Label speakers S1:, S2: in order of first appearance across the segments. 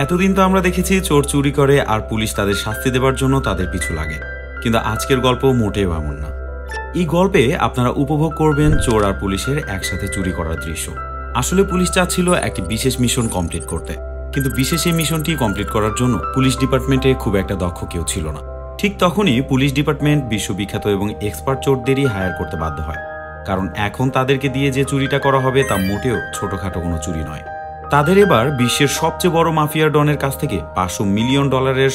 S1: এতদিন তো আমরা দেখেছি চোর চুরি করে আর পুলিশ তাদের শাস্তি দেবার জন্য তাদের পিছু লাগে, কিন্তু আজকের গল্প মোটেও এমন না। এই গল্পে আপনারা উপভোগ করবেন চোর আর পুলিশের একসাথে চুরি করার দৃশ্য। আসলে পুলিশ চাচ্ছিল একটি বিশেষ মিশন কমপ্লিট করতে, কিন্তু বিশেষ এই মিশনটি কমপ্লিট করার জন্য পুলিশ ডিপার্টমেন্টে খুব একটা দক্ষ কেউ ছিল না। ঠিক তখনই পুলিশ ডিপার্টমেন্ট বিশ্ববিখ্যাত এবং এক্সপার্ট চোরদেরই হায়ার করতে বাধ্য হয়, কারণ এখন তাদেরকে দিয়ে যে চুরিটা করা হবে তা মোটেও ছোটখাটো কোনো চুরি নয়। তাদের এবার বিশ্বের সবচেয়ে বড় মাফিয়া ডনের কাছ থেকে $500 মিলিয়ন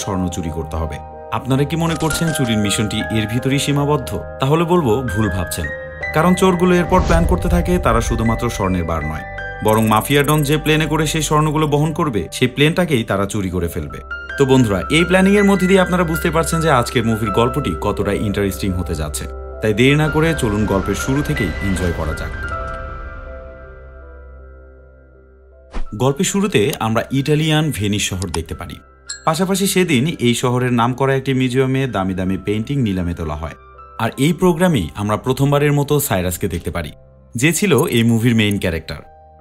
S1: স্বর্ণ চুরি করতে হবে। আপনারা কি মনে করছেন চুরির মিশনটি এর ভিতরেই সীমাবদ্ধ? তাহলে বলবো ভুল ভাবছেন, কারণ চোরগুলো এরপর প্ল্যান করতে থাকে তারা শুধুমাত্র স্বর্ণের বার নয়, বরং মাফিয়া ডন যে প্লেনে করে সেই স্বর্ণগুলো বহন করবে সেই প্লেনটাকেই তারা চুরি করে ফেলবে। তো বন্ধুরা, এই প্ল্যানিং এর মধ্যে দিয়ে আপনারা বুঝতে পারছেন যে আজকের মুভির গল্পটি কতটা ইন্টারেস্টিং হতে যাচ্ছে। তাই দেরি না করে চলুন গল্পের শুরু থেকেই এনজয় করা যাক। গল্পের শুরুতে আমরা ইটালিয়ান ভেনিস শহর দেখতে পারি। পাশাপাশি সেদিন এই শহরের নামকরা একটি মিউজিয়ামে দামি দামি পেইন্টিং নিলামে তোলা হয়। আর এই প্রোগ্রামেই আমরা প্রথমবারের মতো সাইরাসকে দেখতে পারি, যে ছিল এই মুভির মেইন ক্যারেক্টার।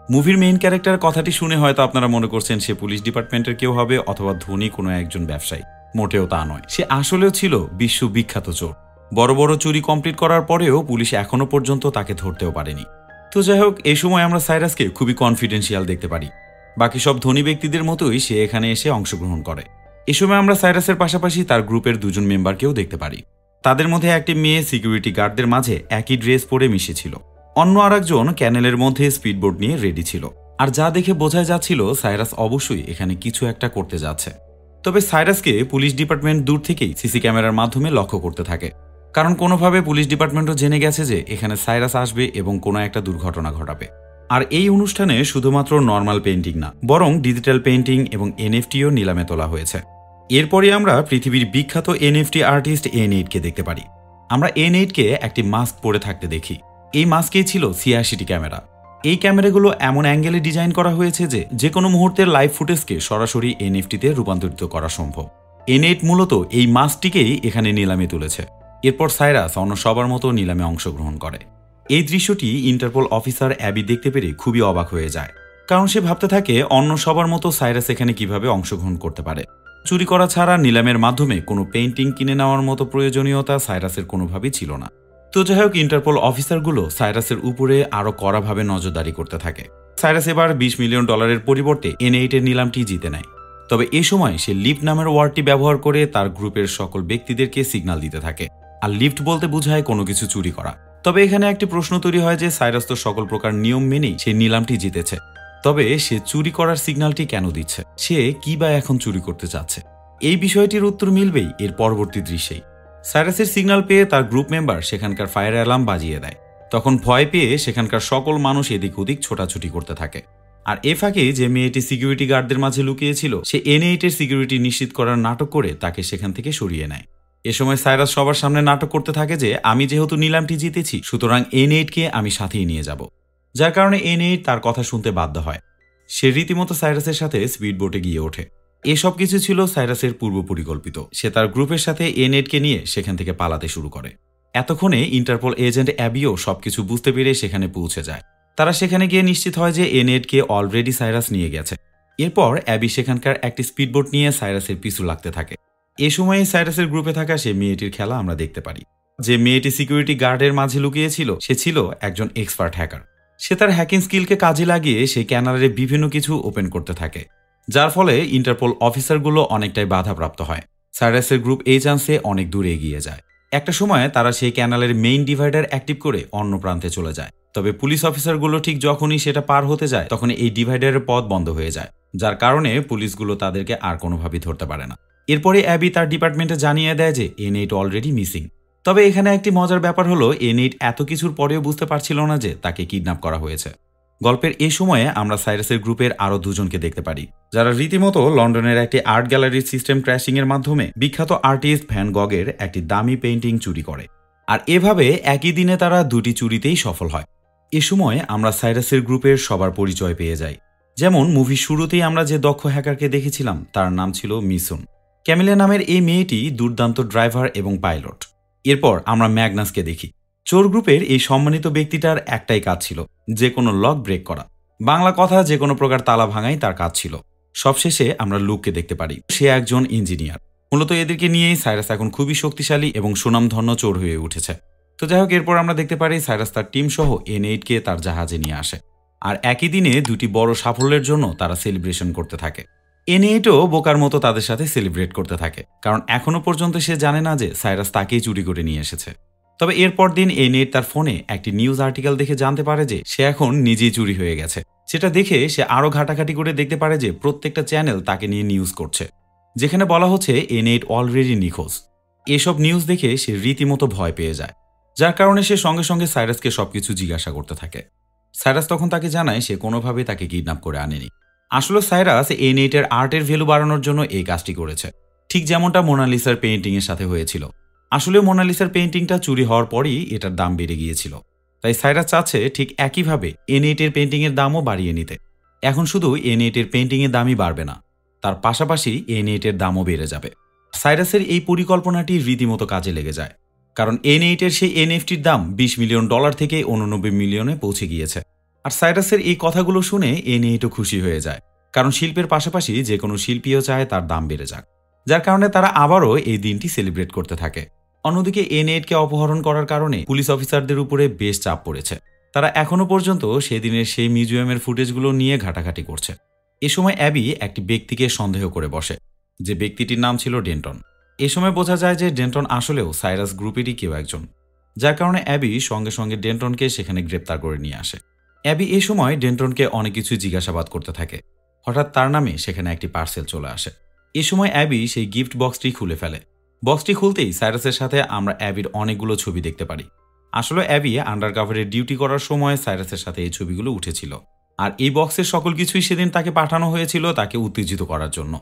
S1: মুভির মেইন ক্যারেক্টার কথাটি শুনে হয়তো আপনারা মনে করছেন সে পুলিশ ডিপার্টমেন্টের কেউ হবে অথবা ধনী কোনো একজন ব্যবসায়ী। মোটেও তা নয়, সে আসলেও ছিল বিশ্ববিখ্যাত চোর। বড় বড় চুরি কমপ্লিট করার পরেও পুলিশ এখনো পর্যন্ত তাকে ধরতেও পারেনি। তো যাই হোক, এই সময় আমরা সাইরাসকে খুবই কনফিডেন্সিয়াল দেখতে পারি। বাকি সব ধনী ব্যক্তিদের মতোই সে এখানে এসে অংশগ্রহণ করে। এ সময় আমরা সাইরাসের পাশাপাশি তার গ্রুপের দুজন মেম্বারকেও দেখতে পারি। তাদের মধ্যে একটি মেয়ে সিকিউরিটি গার্ডদের মাঝে একই ড্রেস পরে মিশেছিল, অন্য আরেকজন ক্যানেলের মধ্যে স্পিডবোট নিয়ে রেডি ছিল। আর যা দেখে বোঝাই যাচ্ছিল সাইরাস অবশ্যই এখানে কিছু একটা করতে যাচ্ছে। তবে সাইরাসকে পুলিশ ডিপার্টমেন্ট দূর থেকেই সিসি ক্যামেরার মাধ্যমে লক্ষ্য করতে থাকে, কারণ কোনোভাবে পুলিশ ডিপার্টমেন্টও জেনে গেছে যে এখানে সাইরাস আসবে এবং কোনো একটা দুর্ঘটনা ঘটাবে। আর এই অনুষ্ঠানে শুধুমাত্র নর্মাল পেইন্টিং না, বরং ডিজিটাল পেইন্টিং এবং এনএফটিও নিলামে তোলা হয়েছে। এরপরে আমরা পৃথিবীর বিখ্যাত এনএফটি আর্টিস্ট N8কে দেখতে পারি। আমরা N8কে একটি মাস্ক পরে থাকতে দেখি। এই মাস্কেই ছিল 86টি ক্যামেরা। এই ক্যামেরাগুলো এমন অ্যাঙ্গেলে ডিজাইন করা হয়েছে যে কোনো মুহূর্তের লাইভ ফুটেজকে সরাসরি এনএফটিতে রূপান্তরিত করা সম্ভব। N8 মূলত এই মাস্কটিকেই এখানে নিলামে তুলেছে। এরপর সাইরাস অন্য সবার মতো নিলামে অংশগ্রহণ করে। এই দৃশ্যটি ইন্টারপোল অফিসার অ্যাবি দেখতে পেরে খুবই অবাক হয়ে যায়, কারণ সে ভাবতে থাকে অন্য সবার মতো সাইরাস এখানে কিভাবে অংশগ্রহণ করতে পারে। চুরি করা ছাড়া নিলামের মাধ্যমে কোনো পেইন্টিং কিনে নেওয়ার মতো প্রয়োজনীয়তা সাইরাসের কোনোভাবেই ছিল না। তো যাই হোক, ইন্টারপোল অফিসারগুলো সাইরাসের উপরে আরও কড়াভাবে নজরদারি করতে থাকে। সাইরাস এবার $20 মিলিয়ন পরিবর্তে N8 এর নিলামটি জিতে নেয়। তবে এ সময় সে লিফট নামের ওয়ার্ডটি ব্যবহার করে তার গ্রুপের সকল ব্যক্তিদেরকে সিগন্যাল দিতে থাকে। আর লিফট বলতে বোঝায় কোনো কিছু চুরি করা। তবে এখানে একটি প্রশ্ন তৈরি হয় যে সাইরাস তো সকল প্রকার নিয়ম মেনেই সেই নিলামটি জিতেছে, তবে সে চুরি করার সিগন্যালটি কেন দিচ্ছে? সে কি বা এখন চুরি করতে চাচ্ছে? এই বিষয়টির উত্তর মিলবেই এর পরবর্তী দৃশ্যেই। সাইরাসের সিগন্যাল পেয়ে তার গ্রুপ মেম্বার সেখানকার ফায়ার অ্যালার্ম বাজিয়ে দেয়। তখন ভয় পেয়ে সেখানকার সকল মানুষ এদিক ওদিক ছোটাছুটি করতে থাকে। আর এ ফাঁকে যে মেয়েটি সিকিউরিটি গার্ডদের মাঝে লুকিয়েছিল সে N8 এর সিকিউরিটি নিশ্চিত করার নাটক করে তাকে সেখান থেকে সরিয়ে নেয়। এ সময় সাইরাস সবার সামনে নাটক করতে থাকে যে আমি যেহেতু নিলামটি জিতেছি সুতরাং N8কে আমি সাথেই নিয়ে যাব, যার কারণে N8 তার কথা শুনতে বাধ্য হয়। সে রীতিমতো সাইরাসের সাথে স্পিডবোটে গিয়ে ওঠে। এসব কিছু ছিল সাইরাসের পূর্ব পরিকল্পিত। সে তার গ্রুপের সাথে N8কে নিয়ে সেখান থেকে পালাতে শুরু করে। এতক্ষণে ইন্টারপোল এজেন্ট অ্যাবিও সবকিছু বুঝতে পেরে সেখানে পৌঁছে যায়। তারা সেখানে গিয়ে নিশ্চিত হয় যে N8কে অলরেডি সাইরাস নিয়ে গেছে। এরপর অ্যাবি সেখানকার একটি স্পিডবোট নিয়ে সাইরাসের পিছু লাগতে থাকে। এ সময়ে সাইরাসের গ্রুপে থাকা সে মেয়েটির খেলা আমরা দেখতে পারি। যে মেয়েটি সিকিউরিটি গার্ডের মাঝে লুকিয়েছিল সে ছিল একজন এক্সপার্ট হ্যাকার। সে তার হ্যাকিং স্কিলকে কাজে লাগিয়ে সেই ক্যানালের বিভিন্ন কিছু ওপেন করতে থাকে, যার ফলে ইন্টারপোল অফিসারগুলো অনেকটাই বাধাপ্রাপ্ত হয়। সাইরাসের গ্রুপ এই চান্সে অনেক দূরে এগিয়ে যায়। একটা সময় তারা সেই ক্যানালের মেইন ডিভাইডার অ্যাক্টিভ করে অন্য প্রান্তে চলে যায়। তবে পুলিশ অফিসারগুলো ঠিক যখনই সেটা পার হতে যায় তখন এই ডিভাইডারের পথ বন্ধ হয়ে যায়, যার কারণে পুলিশগুলো তাদেরকে আর কোনোভাবেই ধরতে পারে না। এরপরে অ্যাবি তার ডিপার্টমেন্টে জানিয়ে দেয় যে N8 অলরেডি মিসিং। তবে এখানে একটি মজার ব্যাপার হলো N8 এত কিছুর পরেও বুঝতে পারছিল না যে তাকে কিডন্যাপ করা হয়েছে। গল্পের এই সময়ে আমরা সাইরাসের গ্রুপের আরও দুজনকে দেখতে পারি, যারা রীতিমতো লন্ডনের একটি আর্ট গ্যালারির সিস্টেম ক্র্যাশিং এর মাধ্যমে বিখ্যাত আর্টিস্ট ভ্যান গগের একটি দামি পেইন্টিং চুরি করে। আর এভাবে একই দিনে তারা দুটি চুরিতেই সফল হয়। এ সময় আমরা সাইরাসের গ্রুপের সবার পরিচয় পেয়ে যাই। যেমন মুভির শুরুতেই আমরা যে দক্ষ হ্যাকারকে দেখেছিলাম তার নাম ছিল মিসুন। ক্যামিলা নামের এই মেয়েটি দুর্দান্ত ড্রাইভার এবং পাইলট। এরপর আমরা ম্যাগনাসকে দেখি। চোর গ্রুপের এই সম্মানিত ব্যক্তিটার একটাই কাজ ছিল, যে কোনো লক ব্রেক করা। বাংলা কথা যে কোনো প্রকার তালা ভাঙাই তার কাজ ছিল। সবশেষে আমরা লুককে দেখতে পারি, সে একজন ইঞ্জিনিয়ার। মূলত এদেরকে নিয়েই সাইরাস এখন খুবই শক্তিশালী এবং সুনামধন্য চোর হয়ে উঠেছে। তো যাই হোক, এরপর আমরা দেখতে পারি সাইরাস তার টিম সহ N8কে তার জাহাজে নিয়ে আসে। আর একই দিনে দুটি বড় সাফল্যের জন্য তারা সেলিব্রেশন করতে থাকে। N8ও বোকার মতো তাদের সাথে সেলিব্রেট করতে থাকে, কারণ এখনো পর্যন্ত সে জানে না যে সাইরাস তাকেই চুরি করে নিয়ে এসেছে। তবে এরপর দিন N8 তার ফোনে একটি নিউজ আর্টিকেল দেখে জানতে পারে যে সে এখন নিজেই চুরি হয়ে গেছে। সেটা দেখে সে আরও ঘাটাঘাটি করে দেখতে পারে যে প্রত্যেকটা চ্যানেল তাকে নিয়ে নিউজ করছে, যেখানে বলা হচ্ছে N8 অলরেডি নিখোঁজ। এসব নিউজ দেখে সে রীতিমতো ভয় পেয়ে যায়, যার কারণে সে সঙ্গে সঙ্গে সাইরাসকে সবকিছু জিজ্ঞাসা করতে থাকে। সাইরাস তখন তাকে জানায় সে কোনোভাবেই তাকে কিডন্যাপ করে আনেনি। আসলে সাইরাস N8 এর আর্টের ভ্যালু বাড়ানোর জন্য এই কাজটি করেছে, ঠিক যেমনটা মোনালিসার পেইন্টিং এর সাথে হয়েছিল। আসলে মোনালিসার পেইন্টিংটা চুরি হওয়ার পরই এটার দাম বেড়ে গিয়েছিল, তাই সাইরাস চাচ্ছে ঠিক একইভাবে N8 এর পেইন্টিং এর দামও বাড়িয়ে নিতে। এখন শুধু N8 এর পেইন্টিং এর দামই বাড়বে না, তার পাশাপাশি N8 এর দামও বেড়ে যাবে। সাইরাসের এই পরিকল্পনাটি রীতিমতো কাজে লেগে যায়, কারণ N8 এর সেই NFTর দাম $20 মিলিয়ন থেকে 89 মিলিয়নে পৌঁছে গিয়েছে। আর সাইরাসের এই কথাগুলো শুনে N8ও খুশি হয়ে যায়, কারণ শিল্পের পাশাপাশি যে কোনো শিল্পীও চায় তার দাম বেড়ে যাক, যার কারণে তারা আবারও এই দিনটি সেলিব্রেট করতে থাকে। অন্যদিকে N8কে অপহরণ করার কারণে পুলিশ অফিসারদের উপরে বেশ চাপ পড়েছে। তারা এখনো পর্যন্ত সেদিনের সেই মিউজিয়ামের ফুটেজগুলো নিয়ে ঘাটাঘাটি করছে। এ সময় অ্যাবি একটি ব্যক্তিকে সন্দেহ করে বসে, যে ব্যক্তিটির নাম ছিল ডেন্টন। এ সময় বোঝা যায় যে ডেন্টন আসলেও সাইরাস গ্রুপেরই কেউ একজন, যার কারণে অ্যাবি সঙ্গে সঙ্গে ডেন্টনকে সেখানে গ্রেপ্তার করে নিয়ে আসে। অ্যাবি এ সময় ডেন্টনকে অনেক কিছু জিজ্ঞাসাবাদ করতে থাকে। হঠাৎ তার নামে সেখানে একটি পার্সেল চলে আসে। এ সময় অ্যাবি সেই গিফট বক্সটি খুলে ফেলে। বক্সটি খুলতেই সাইরাসের সাথে আমরা অ্যাবির অনেকগুলো ছবি দেখতে পারি। আসলে অ্যাবি আন্ডারকভারে ডিউটি করার সময় সাইরাসের সাথে এই ছবিগুলো উঠেছিল, আর এই বক্সের সকল কিছুই সেদিন তাকে পাঠানো হয়েছিল তাকে উত্তেজিত করার জন্য।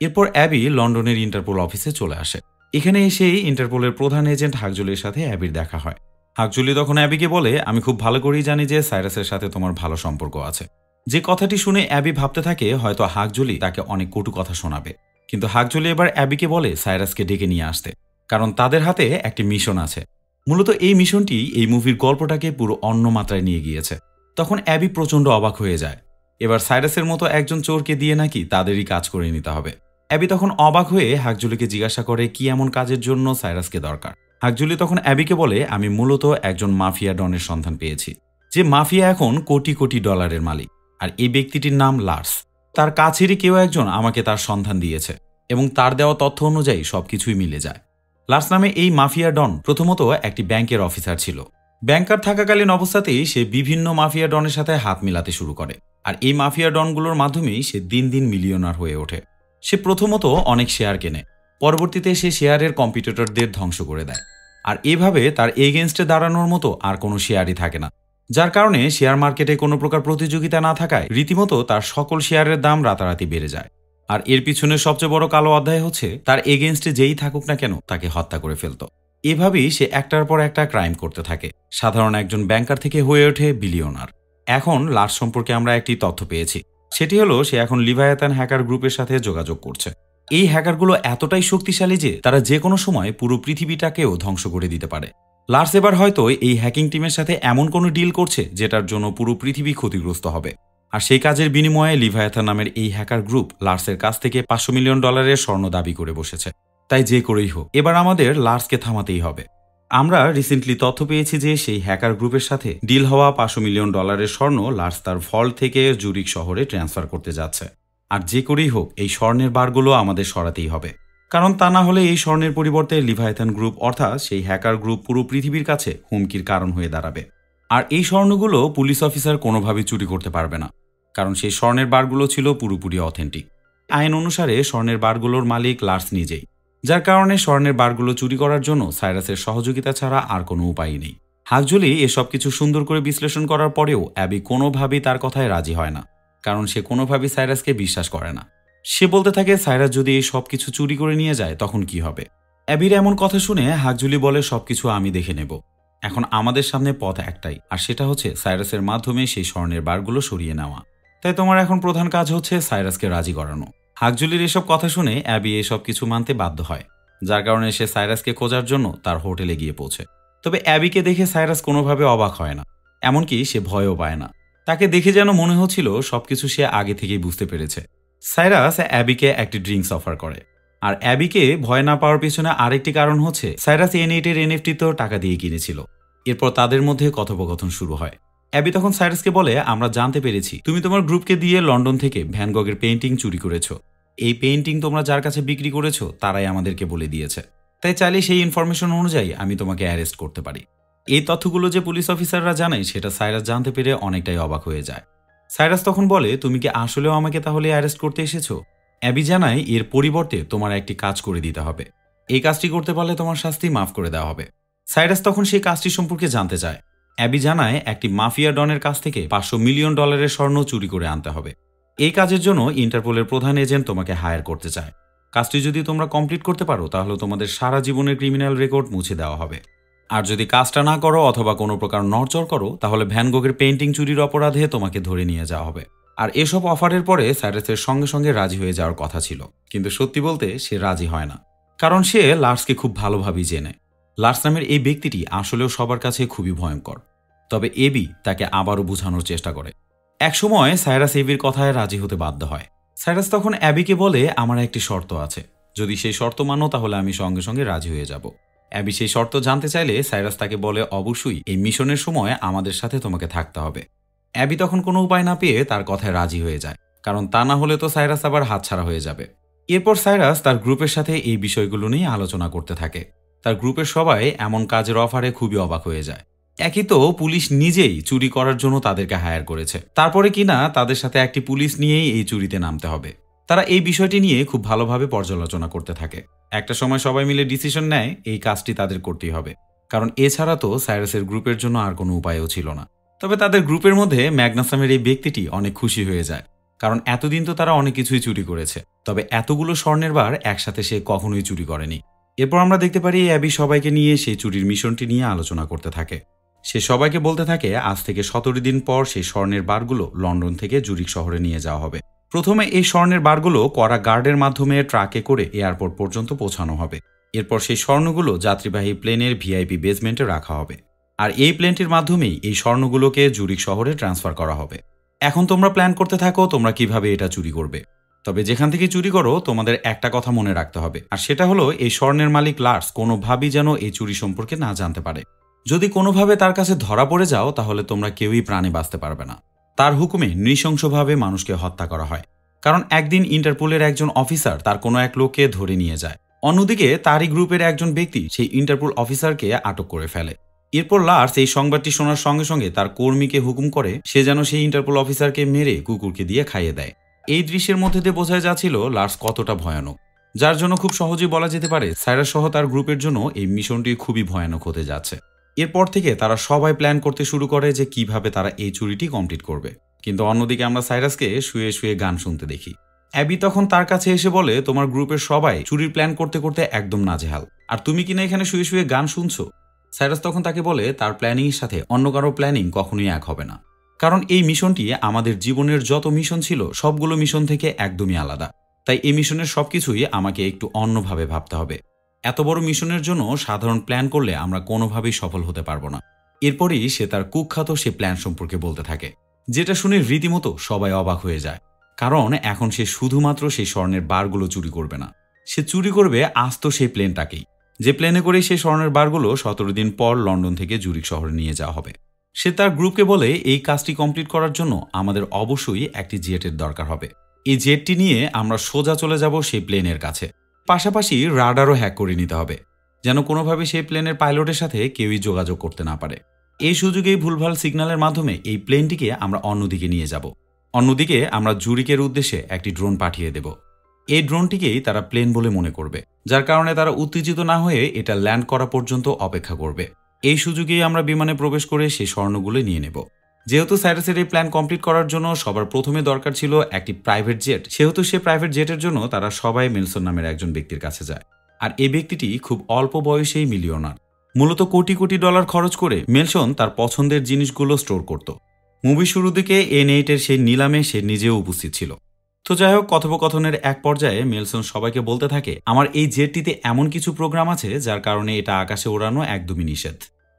S1: এরপর অ্যাবি লন্ডনের ইন্টারপোল অফিসে চলে আসে। এখানে এসেই ইন্টারপোলের প্রধান এজেন্ট হাকজুলির সাথে অ্যাবির দেখা হয়। হাকজুলি তখন অ্যাবিকে বলে, আমি খুব ভালো করেই জানি যে সাইরাসের সাথে তোমার ভালো সম্পর্ক আছে। যে কথাটি শুনে অ্যাবি ভাবতে থাকে হয়তো হাকজুলি তাকে অনেক কটু কথা শোনাবে, কিন্তু হাকজুলি এবার অ্যাবিকে বলে সাইরাসকে ডেকে নিয়ে আসতে, কারণ তাদের হাতে একটি মিশন আছে। মূলত এই মিশনটি এই মুভির গল্পটাকে পুরো অন্য মাত্রায় নিয়ে গিয়েছে। তখন অ্যাবি প্রচণ্ড অবাক হয়ে যায়, এবার সাইরাসের মতো একজন চোরকে দিয়ে নাকি তাদেরই কাজ করে নিতে হবে। অ্যাবি তখন অবাক হয়ে হাকজুলিকে জিজ্ঞাসা করে কি এমন কাজের জন্য সাইরাসকে দরকার। হাকজুলি তখন অ্যাবিকে বলে, আমি মূলত একজন মাফিয়া ডনের সন্ধান পেয়েছি, যে মাফিয়া এখন কোটি কোটি ডলারের মালিক, আর এই ব্যক্তিটির নাম লার্স। তার কাছেরই কেউ একজন আমাকে তার সন্ধান দিয়েছে, এবং তার দেওয়া তথ্য অনুযায়ী সবকিছুই মিলে যায়। লার্স নামে এই মাফিয়া ডন প্রথমত একটি ব্যাংকের অফিসার ছিল। ব্যাংকার থাকাকালীন অবস্থাতেই সে বিভিন্ন মাফিয়া ডনের সাথে হাত মিলাতে শুরু করে, আর এই মাফিয়া ডনগুলোর মাধ্যমেই সে দিন দিন মিলিয়নার হয়ে ওঠে। সে প্রথমত অনেক শেয়ার কেনে, পরবর্তীতে সে শেয়ারের কম্পিটিটরদের ধ্বংস করে দেয়, আর এভাবে তার এগেনস্টে দাঁড়ানোর মতো আর কোনো শেয়ারই থাকে না, যার কারণে শেয়ার মার্কেটে কোনো প্রকার প্রতিযোগিতা না থাকায় রীতিমতো তার সকল শেয়ারের দাম রাতারাতি বেড়ে যায়। আর এর পিছনে সবচেয়ে বড় কালো অধ্যায় হচ্ছে তার এগেনস্টে যেই থাকুক না কেন তাকে হত্যা করে ফেলত। এভাবেই সে একটার পর একটা ক্রাইম করতে থাকে, সাধারণ একজন ব্যাংকার থেকে হয়ে ওঠে বিলিয়নার। এখন লার্স সম্পর্কে আমরা একটি তথ্য পেয়েছি, সেটি হলো সে এখন লিভায়াতান হ্যাকার গ্রুপের সাথে যোগাযোগ করছে। এই হ্যাকারগুলো এতটাই শক্তিশালী যে তারা যে কোনো সময় পুরো পৃথিবীটাকেও ধ্বংস করে দিতে পারে। লার্স এবার হয়তো এই হ্যাকিং টিমের সাথে এমন কোনো ডিল করছে যেটার জন্য পুরো পৃথিবী ক্ষতিগ্রস্ত হবে, আর সেই কাজের বিনিময়ে লিভায়াথান নামের এই হ্যাকার গ্রুপ লার্সের কাছ থেকে $500 মিলিয়ন স্বর্ণ দাবি করে বসেছে। তাই যে করেই হোক এবার আমাদের লার্সকে থামাতেই হবে। আমরা রিসেন্টলি তথ্য পেয়েছি যে সেই হ্যাকার গ্রুপের সাথে ডিল হওয়া $500 মিলিয়ন স্বর্ণ লার্স তার ভল্ট থেকে জুরিক শহরে ট্রান্সফার করতে যাচ্ছে। আর যে করেই হোক এই স্বর্ণের বারগুলো আমাদের সরাতেই হবে, কারণ তা না হলে এই স্বর্ণের পরিবর্তে লিভায়াথান গ্রুপ অর্থাৎ সেই হ্যাকার গ্রুপ পুরো পৃথিবীর কাছে হুমকির কারণ হয়ে দাঁড়াবে। আর এই স্বর্ণগুলো পুলিশ অফিসার কোনোভাবেই চুরি করতে পারবে না, কারণ সেই স্বর্ণের বারগুলো ছিল পুরোপুরি অথেন্টিক। আইন অনুসারে স্বর্ণের বারগুলোর মালিক লার্স নিজেই, যার কারণে স্বর্ণের বারগুলো চুরি করার জন্য সাইরাসের সহযোগিতা ছাড়া আর কোনো উপায়ই নেই। হাকজুলি এসব কিছু সুন্দর করে বিশ্লেষণ করার পরেও অ্যাবি কোনোভাবেই তার কথায় রাজি হয় না, কারণ সে কোনোভাবেই সাইরাসকে বিশ্বাস করে না। সে বলতে থাকে সাইরাস যদি এই সব কিছু চুরি করে নিয়ে যায় তখন কি হবে। অ্যাবির এমন কথা শুনে হাকজুলি বলে, সবকিছু আমি দেখে নেব, এখন আমাদের সামনে পথ একটাই, আর সেটা হচ্ছে সাইরাসের মাধ্যমে সেই স্বর্ণের বারগুলো সরিয়ে নেওয়া। তাই তোমার এখন প্রধান কাজ হচ্ছে সাইরাসকে রাজি করানো। হাকজুলির এসব কথা শুনে অ্যাবি এসব কিছু মানতে বাধ্য হয়, যার কারণে সে সাইরাসকে খোঁজার জন্য তার হোটেলে গিয়ে পৌঁছে। তবে অ্যাবিকে দেখে সাইরাস কোনোভাবে অবাক হয় না, এমনকি সে ভয়ও পায় না। তাকে দেখে যেন মনে হচ্ছিল সবকিছু সে আগে থেকেই বুঝতে পেরেছে। সাইরাস অ্যাবিকে একটি ড্রিঙ্কস অফার করে। আর অ্যাবিকে ভয় না পাওয়ার পিছনে আরেকটি কারণ হচ্ছে সাইরাস N8 এনএফটি তো টাকা দিয়ে কিনেছিল। এরপর তাদের মধ্যে কথোপকথন শুরু হয়। অ্যাবি তখন সাইরাসকে বলে, আমরা জানতে পেরেছি তুমি তোমার গ্রুপকে দিয়ে লন্ডন থেকে ভ্যান গগের পেইন্টিং চুরি করেছো। এই পেইন্টিং তোমরা যার কাছে বিক্রি করেছো তারাই আমাদেরকে বলে দিয়েছে। তাই চাইলে সেই ইনফরমেশন অনুযায়ী আমি তোমাকে অ্যারেস্ট করতে পারি। এই তথ্যগুলো যে পুলিশ অফিসাররা জানে সেটা সাইরাস জানতে পেরে অনেকটাই অবাক হয়ে যায়। সাইরাস তখন বলে, তুমি কি আসলেও আমাকে তাহলে অ্যারেস্ট করতে এসেছো? অ্যাবি জানায়, এর পরিবর্তে তোমার একটি কাজ করে দিতে হবে। এই কাজটি করতে পারলে তোমার শাস্তি মাফ করে দেওয়া হবে। সাইরাস তখন সেই কাজটি সম্পর্কে জানতে চায়। অ্যাবি জানায়, একটি মাফিয়া ডনের কাছ থেকে $500 মিলিয়ন স্বর্ণ চুরি করে আনতে হবে। এই কাজের জন্য ইন্টারপোলের প্রধান এজেন্ট তোমাকে হায়ার করতে চায়। কাজটি যদি তোমরা কমপ্লিট করতে পারো তাহলে তোমাদের সারা জীবনের ক্রিমিনাল রেকর্ড মুছে দেওয়া হবে। আর যদি কাজটা না করো অথবা কোনো প্রকার নড়চড় করো তাহলে ভ্যান গোগের পেইন্টিং চুরির অপরাধে তোমাকে ধরে নিয়ে যাওয়া হবে। আর এসব অফারের পরে সাইরাসের সঙ্গে সঙ্গে রাজি হয়ে যাওয়ার কথা ছিল, কিন্তু সত্যি বলতে সে রাজি হয় না। কারণ সে লার্সকে খুব ভালোভাবেই চেনে। লার্স নামের এই ব্যক্তিটি আসলেও সবার কাছে খুবই ভয়ঙ্কর। তবে এবি তাকে আবারও বোঝানোর চেষ্টা করে। একসময় সাইরাস এবির কথায় রাজি হতে বাধ্য হয়। সাইরাস তখন অ্যাবিকে বলে, আমার একটি শর্ত আছে, যদি সেই শর্ত মানো তাহলে আমি সঙ্গে সঙ্গে রাজি হয়ে যাব। অ্যাবি সেই শর্ত জানতে চাইলে সাইরাস তাকে বলে, অবশ্যই এই মিশনের সময় আমাদের সাথে তোমাকে থাকতে হবে। অ্যাবি তখন কোনো উপায় না পেয়ে তার কথায় রাজি হয়ে যায়, কারণ তা না হলে তো সাইরাস আবার হাতছাড়া হয়ে যাবে। এরপর সাইরাস তার গ্রুপের সাথে এই বিষয়গুলো নিয়ে আলোচনা করতে থাকে। তার গ্রুপের সবাই এমন কাজের অফারে খুবই অবাক হয়ে যায়। একই তো পুলিশ নিজেই চুরি করার জন্য তাদেরকে হায়ার করেছে, তারপরে কিনা তাদের সাথে একটি পুলিশ নিয়েই এই চুরিতে নামতে হবে। তারা এই বিষয়টি নিয়ে খুব ভালোভাবে পর্যালোচনা করতে থাকে। একটা সময় সবাই মিলে ডিসিশন নেয় এই কাজটি তাদের করতেই হবে, কারণ এছাড়া তো সাইরাসের গ্রুপের জন্য আর কোনো উপায়ও ছিল না। তবে তাদের গ্রুপের মধ্যে ম্যাগনাস নামের এই ব্যক্তিটি অনেক খুশি হয়ে যায়, কারণ এতদিন তো তারা অনেক কিছুই চুরি করেছে, তবে এতগুলো স্বর্ণের বার একসাথে সে কখনোই চুরি করেনি। এরপর আমরা দেখতে পারি অ্যাবি সবাইকে নিয়ে সেই চুরির মিশনটি নিয়ে আলোচনা করতে থাকে। সে সবাইকে বলতে থাকে আজ থেকে 17 দিন পর সেই স্বর্ণের বারগুলো লন্ডন থেকে জুরিক শহরে নিয়ে যাওয়া হবে। প্রথমে এই স্বর্ণের বারগুলো কড়া গার্ডের মাধ্যমে ট্রাকে করে এয়ারপোর্ট পর্যন্ত পৌঁছানো হবে। এরপর সেই স্বর্ণগুলো যাত্রীবাহী প্লেনের ভিআইপি বেসমেন্টে রাখা হবে। আর এই প্লেনটির মাধ্যমেই এই স্বর্ণগুলোকে জুরিক শহরে ট্রান্সফার করা হবে। এখন তোমরা প্ল্যান করতে থাকো তোমরা কিভাবে এটা চুরি করবে। তবে যেখান থেকে চুরি করো তোমাদের একটা কথা মনে রাখতে হবে, আর সেটা হলো এই স্বর্ণের মালিক লার্স কোনোভাবেই যেন এই চুরি সম্পর্কে না জানতে পারে। যদি কোনোভাবে তার কাছে ধরা পড়ে যাও তাহলে তোমরা কেউই প্রাণে বাঁচতে পারবে না। তার হুকুমে নৃশংসভাবে মানুষকে হত্যা করা হয়। কারণ একদিন ইন্টারপোলের একজন অফিসার তার কোনো এক লোককে ধরে নিয়ে যায়। অন্যদিকে তারই গ্রুপের একজন ব্যক্তি সেই ইন্টারপোল অফিসারকে আটক করে ফেলে। এরপর লার্স এই সংবাদটি শোনার সঙ্গে সঙ্গে তার কর্মীকে হুকুম করে সে যেন সেই ইন্টারপোল অফিসারকে মেরে কুকুরকে দিয়ে খাইয়ে দেয়। এই দৃশ্যের মধ্যে দিয়ে বোঝা যাচ্ছিল লার্স কতটা ভয়ানক, যার জন্য খুব সহজেই বলা যেতে পারে সাইরাস সহ তার গ্রুপের জন্য এই মিশনটি খুবই ভয়ানক হতে যাচ্ছে। এরপর থেকে তারা সবাই প্ল্যান করতে শুরু করে যে কিভাবে তারা এই চুরিটি কমপ্লিট করবে। কিন্তু অন্যদিকে আমরা সাইরাসকে শুয়ে শুয়ে গান শুনতে দেখি। অ্যাবি তখন তার কাছে এসে বলে, তোমার গ্রুপের সবাই চুরির প্ল্যান করতে করতে একদম নাজেহাল, আর তুমি কিনা এখানে শুয়ে শুয়ে গান শুনছো। সাইরাস তখন তাকে বলে তার প্ল্যানিংয়ের সাথে অন্য কারো প্ল্যানিং কখনোই এক হবে না, কারণ এই মিশনটি আমাদের জীবনের যত মিশন ছিল সবগুলো মিশন থেকে একদমই আলাদা। তাই এই মিশনের সবকিছুই আমাকে একটু অন্যভাবে ভাবতে হবে। এত বড় মিশনের জন্য সাধারণ প্ল্যান করলে আমরা কোনোভাবেই সফল হতে পারবো না। এরপরই সে তার কুখ্যাত সে প্ল্যান সম্পর্কে বলতে থাকে, যেটা শুনে রীতিমতো সবাই অবাক হয়ে যায়। কারণ এখন সে শুধুমাত্র সেই স্বর্ণের বারগুলো চুরি করবে না, সে চুরি করবে আস্ত সেই প্লেনটাকেই, যে প্লেনে করে সেই স্বর্ণের বারগুলো 17 দিন পর লন্ডন থেকে জুরিক শহরে নিয়ে যাওয়া হবে। সে তার গ্রুপকে বলে এই কাজটি কমপ্লিট করার জন্য আমাদের অবশ্যই একটি জেটের দরকার হবে। এই জেটটি নিয়ে আমরা সোজা চলে যাব সেই প্লেনের কাছে। পাশাপাশি রাডারও হ্যাক করে নিতে হবে, যেন কোনোভাবে সেই প্লেনের পাইলটের সাথে কেউই যোগাযোগ করতে না পারে। এই সুযোগেই ভুলভাল সিগন্যালের মাধ্যমে এই প্লেনটিকে আমরা অন্যদিকে নিয়ে যাব। অন্যদিকে আমরা জুরিকের উদ্দেশ্যে একটি ড্রোন পাঠিয়ে দেব। এই ড্রোনটিকেই তারা প্লেন বলে মনে করবে, যার কারণে তারা উত্তেজিত না হয়ে এটা ল্যান্ড করা পর্যন্ত অপেক্ষা করবে। এই সুযোগেই আমরা বিমানে প্রবেশ করে সেই স্বর্ণগুলো নিয়ে নেব। যেহেতু সাইরাসের এই প্ল্যান কমপ্লিট করার জন্য সবার প্রথমে দরকার ছিল একটি প্রাইভেট জেট, সেহেতু সে প্রাইভেট জেটের জন্য তারা সবাই মেলসন নামের একজন ব্যক্তির কাছে যায়। আর এই ব্যক্তিটি খুব অল্প বয়সেই মিলিয়নার। মূলত কোটি কোটি ডলার খরচ করে মেলসন তার পছন্দের জিনিসগুলো স্টোর করত। মুভি শুরুর দিকে N8 এর সেই নিলামে সে নিজেও উপস্থিত ছিল। তো যাই হোক, কথোপকথনের এক পর্যায়ে মেলসন সবাইকে বলতে থাকে, আমার এই জেটটিতে এমন কিছু প্রোগ্রাম আছে যার কারণে এটা আকাশে ওড়ানো একদমই নিষেধ।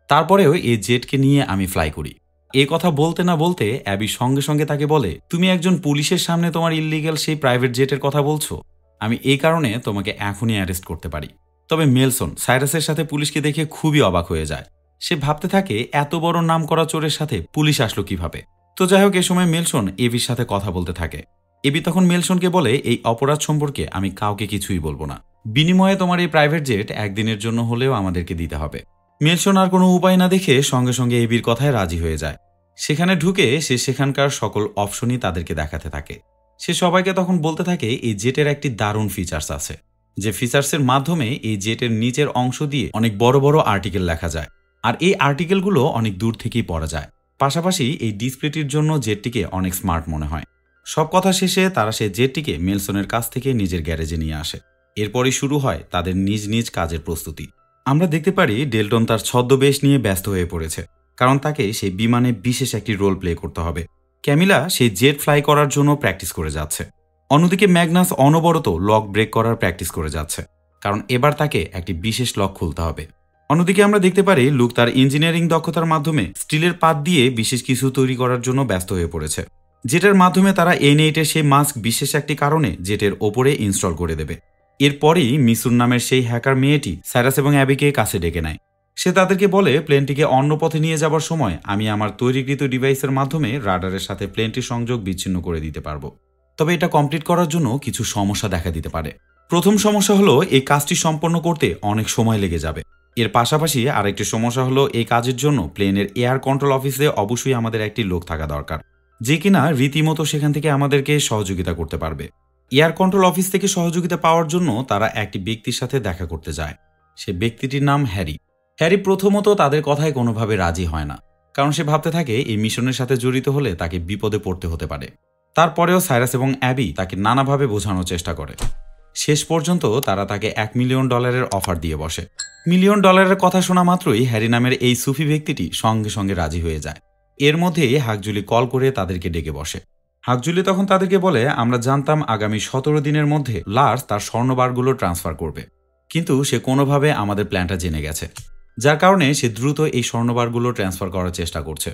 S1: তারপরেও এই জেটকে নিয়ে আমি ফ্লাই করি। এই কথা বলতে না বলতে অ্যাবি সঙ্গে সঙ্গে তাকে বলে, তুমি একজন পুলিশের সামনে তোমার ইল্লিগ্যাল সেই প্রাইভেট জেটের কথা বলছো? আমি এই কারণে তোমাকে এখনই অ্যারেস্ট করতে পারি। তবে মেলসন সাইরাসের সাথে পুলিশকে দেখে খুবই অবাক হয়ে যায়। সে ভাবতে থাকে এত বড় নাম করা চোরের সাথে পুলিশ আসলো কিভাবে। তো যাই হোক, এ সময় মেলসন এবির সাথে কথা বলতে থাকে। এবি তখন মেলসনকে বলে, এই অপরাধ সম্পর্কে আমি কাউকে কিছুই বলবো না। বিনিময়ে তোমার এই প্রাইভেট জেট একদিনের জন্য হলেও আমাদেরকে দিতে হবে। মেলসন আর কোনো উপায় না দেখে সঙ্গে সঙ্গে এবির কথায় রাজি হয়ে যায়। সেখানে ঢুকে সে সেখানকার সকল অপশনই তাদেরকে দেখাতে থাকে। সে সবাইকে তখন বলতে থাকে এই জেটের একটি দারুণ ফিচার্স আছে, যে ফিচার্সের মাধ্যমে এই জেটের নিচের অংশ দিয়ে অনেক বড় বড় আর্টিকেল লেখা যায়, আর এই আর্টিকেলগুলো অনেক দূর থেকেই পড়া যায়। পাশাপাশি এই ডিসপ্লেটির জন্য জেটটিকে অনেক স্মার্ট মনে হয়। সব কথা শেষে তারা সেই জেটটিকে মেলসনের কাছ থেকে নিজের গ্যারেজে নিয়ে আসে। এরপরই শুরু হয় তাদের নিজ নিজ কাজের প্রস্তুতি। আমরা দেখতে পারি ডেলটন তার ছদ্মবেশ নিয়ে ব্যস্ত হয়ে পড়েছে, কারণ তাকে সেই বিমানে বিশেষ একটি রোল প্লে করতে হবে। ক্যামিলা সেই জেট ফ্লাই করার জন্য প্র্যাকটিস করে যাচ্ছে। অন্যদিকে ম্যাগনাস অনবরত লক ব্রেক করার প্র্যাকটিস করে যাচ্ছে, কারণ এবার তাকে একটি বিশেষ লক খুলতে হবে। অন্যদিকে আমরা দেখতে পারি লুক তার ইঞ্জিনিয়ারিং দক্ষতার মাধ্যমে স্টিলের পাত দিয়ে বিশেষ কিছু তৈরি করার জন্য ব্যস্ত হয়ে পড়েছে, যেটার মাধ্যমে তারা N8 এর সেই মাস্ক বিশেষ একটি কারণে জেটের ওপরে ইনস্টল করে দেবে। এরপরই মিসুন নামের সেই হ্যাকার মেয়েটি সাইরাস এবং অ্যাবিকে কাছে ডেকে নেয়। সে তাদেরকে বলে, প্লেনটিকে অন্য পথে নিয়ে যাবার সময় আমি আমার তৈরিকৃত ডিভাইসের মাধ্যমে রাডারের সাথে প্লেনটির সংযোগ বিচ্ছিন্ন করে দিতে পারবো। তবে এটা কমপ্লিট করার জন্য কিছু সমস্যা দেখা দিতে পারে। প্রথম সমস্যা হলো এই কাজটি সম্পন্ন করতে অনেক সময় লেগে যাবে। এর পাশাপাশি আরেকটি সমস্যা হলো এই কাজের জন্য প্লেনের এয়ার কন্ট্রোল অফিসে অবশ্যই আমাদের একটি লোক থাকা দরকার, যে কিনা রীতিমতো সেখান থেকে আমাদেরকে সহযোগিতা করতে পারবে। এয়ার কন্ট্রোল অফিস থেকে সহযোগিতা পাওয়ার জন্য তারা একটি ব্যক্তির সাথে দেখা করতে যায়। সে ব্যক্তিটির নাম হ্যারি। হ্যারি প্রথমত তাদের কথায় কোনোভাবে রাজি হয় না, কারণ সে ভাবতে থাকে এই মিশনের সাথে জড়িত হলে তাকে বিপদে পড়তে হতে পারে। তারপরেও সাইরাস এবং অ্যাবি তাকে নানাভাবে বোঝানোর চেষ্টা করে। শেষ পর্যন্ত তারা তাকে $1 মিলিয়ন অফার দিয়ে বসে। $1 মিলিয়ন কথা শোনা মাত্রই হ্যারি নামের এই সুফি ব্যক্তিটি সঙ্গে সঙ্গে রাজি হয়ে যায়। এর মধ্যেই হাকজুলি কল করে তাদেরকে ডেকে বসে। হাকজুলি তখন তাদেরকে বলে, আমরা জানতাম আগামী 17 দিনের মধ্যে লার্স তার স্বর্ণবারগুলো ট্রান্সফার করবে, কিন্তু সে কোনোভাবে আমাদের প্ল্যানটা জেনে গেছে, যার কারণে সে দ্রুত এই স্বর্ণবারগুলো ট্রান্সফার করার চেষ্টা করছে।